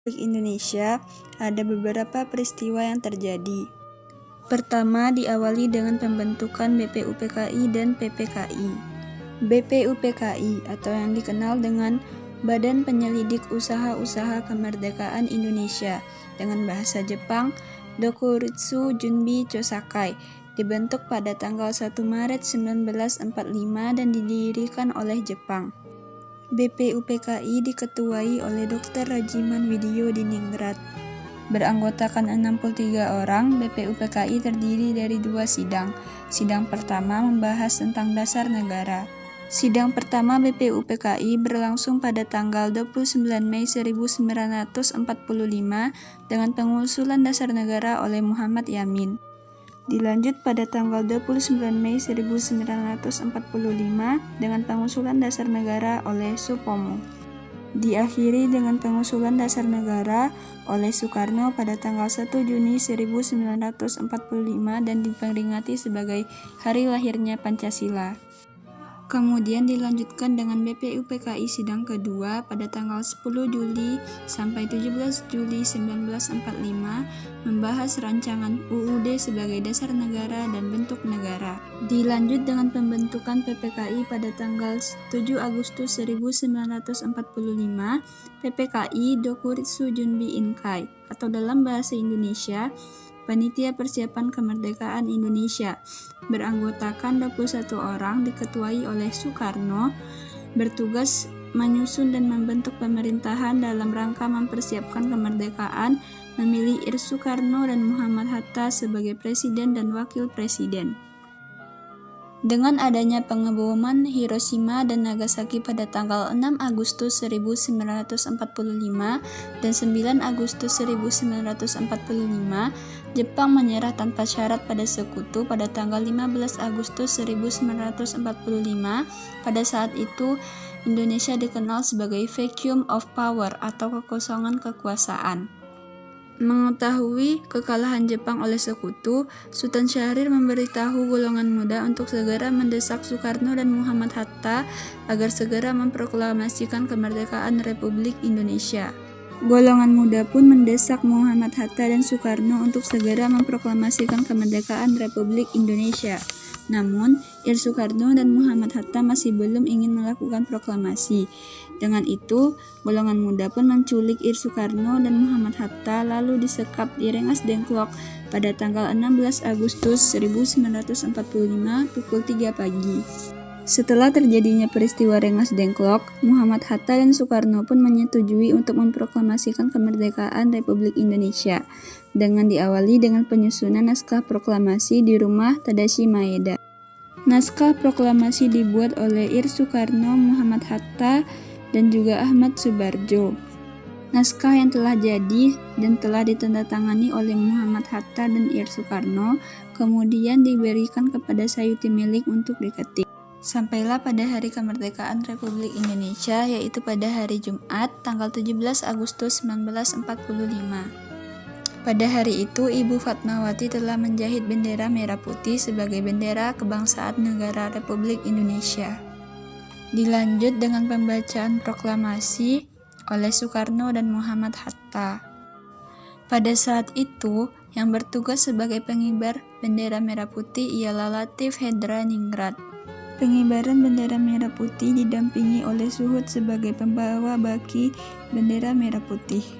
Indonesia, ada beberapa peristiwa yang terjadi. Pertama, diawali dengan pembentukan BPUPKI dan PPKI. BPUPKI atau yang dikenal dengan Badan Penyelidik Usaha-Usaha Kemerdekaan Indonesia dengan bahasa Jepang Dokuritsu Junbi Chosakai, dibentuk pada tanggal 1 Maret 1945 dan didirikan oleh Jepang. BPUPKI diketuai oleh Dr. Rajiman Widyo-Diningrat. Beranggotakan 63 orang, BPUPKI terdiri dari 2 sidang. Sidang pertama membahas tentang dasar negara. Sidang pertama BPUPKI berlangsung pada tanggal 29 Mei 1945 dengan pengusulan dasar negara oleh Muhammad Yamin. Dilanjut pada tanggal 29 Mei 1945 dengan pengusulan dasar negara oleh Supomo. Diakhiri dengan pengusulan dasar negara oleh Soekarno pada tanggal 1 Juni 1945 dan diperingati sebagai hari lahirnya Pancasila. Kemudian dilanjutkan dengan BPUPKI sidang kedua pada tanggal 10 Juli sampai 17 Juli 1945 membahas rancangan UUD sebagai dasar negara dan bentuk negara. Dilanjut dengan pembentukan PPKI pada tanggal 7 Agustus 1945, PPKI Dokuritsu Junbi Inkai atau dalam bahasa Indonesia Panitia Persiapan Kemerdekaan Indonesia, beranggotakan 21 orang, diketuai oleh Soekarno, bertugas menyusun dan membentuk pemerintahan dalam rangka mempersiapkan kemerdekaan, memilih Ir Soekarno dan Muhammad Hatta sebagai presiden dan wakil presiden. Dengan adanya pengeboman Hiroshima dan Nagasaki pada tanggal 6 Agustus 1945 dan 9 Agustus 1945, Jepang menyerah tanpa syarat pada Sekutu pada tanggal 15 Agustus 1945. Pada saat itu, Indonesia dikenal sebagai vacuum of power atau kekosongan kekuasaan. Mengetahui kekalahan Jepang oleh Sekutu, Sultan Syahrir memberitahu golongan muda untuk segera mendesak Soekarno dan Muhammad Hatta agar segera memproklamasikan kemerdekaan Republik Indonesia. Golongan muda pun mendesak Muhammad Hatta dan Soekarno untuk segera memproklamasikan kemerdekaan Republik Indonesia. Namun, Ir Soekarno dan Muhammad Hatta masih belum ingin melakukan proklamasi. Dengan itu, golongan muda pun menculik Ir Soekarno dan Muhammad Hatta lalu disekap di Rengas Dengklok pada tanggal 16 Agustus 1945 pukul 3 pagi. Setelah terjadinya peristiwa Rengas Dengklok, Muhammad Hatta dan Soekarno pun menyetujui untuk memproklamasikan kemerdekaan Republik Indonesia dengan diawali dengan penyusunan naskah proklamasi di rumah Tadashi Maeda. Naskah proklamasi dibuat oleh Ir Soekarno, Muhammad Hatta, dan juga Ahmad Subarjo. Naskah yang telah jadi dan telah ditandatangani oleh Muhammad Hatta dan Ir Soekarno kemudian diberikan kepada Sayuti Melik untuk diketik. Sampailah pada hari kemerdekaan Republik Indonesia, yaitu pada hari Jumat, tanggal 17 Agustus 1945. Pada hari itu, Ibu Fatmawati telah menjahit bendera merah putih sebagai bendera kebangsaan negara Republik Indonesia. Dilanjut dengan pembacaan proklamasi oleh Soekarno dan Muhammad Hatta. Pada saat itu, yang bertugas sebagai pengibar bendera merah putih ialah Latif Hendra Ningrat. Pengibaran bendera merah putih didampingi oleh Suhut sebagai pembawa baki bendera merah putih.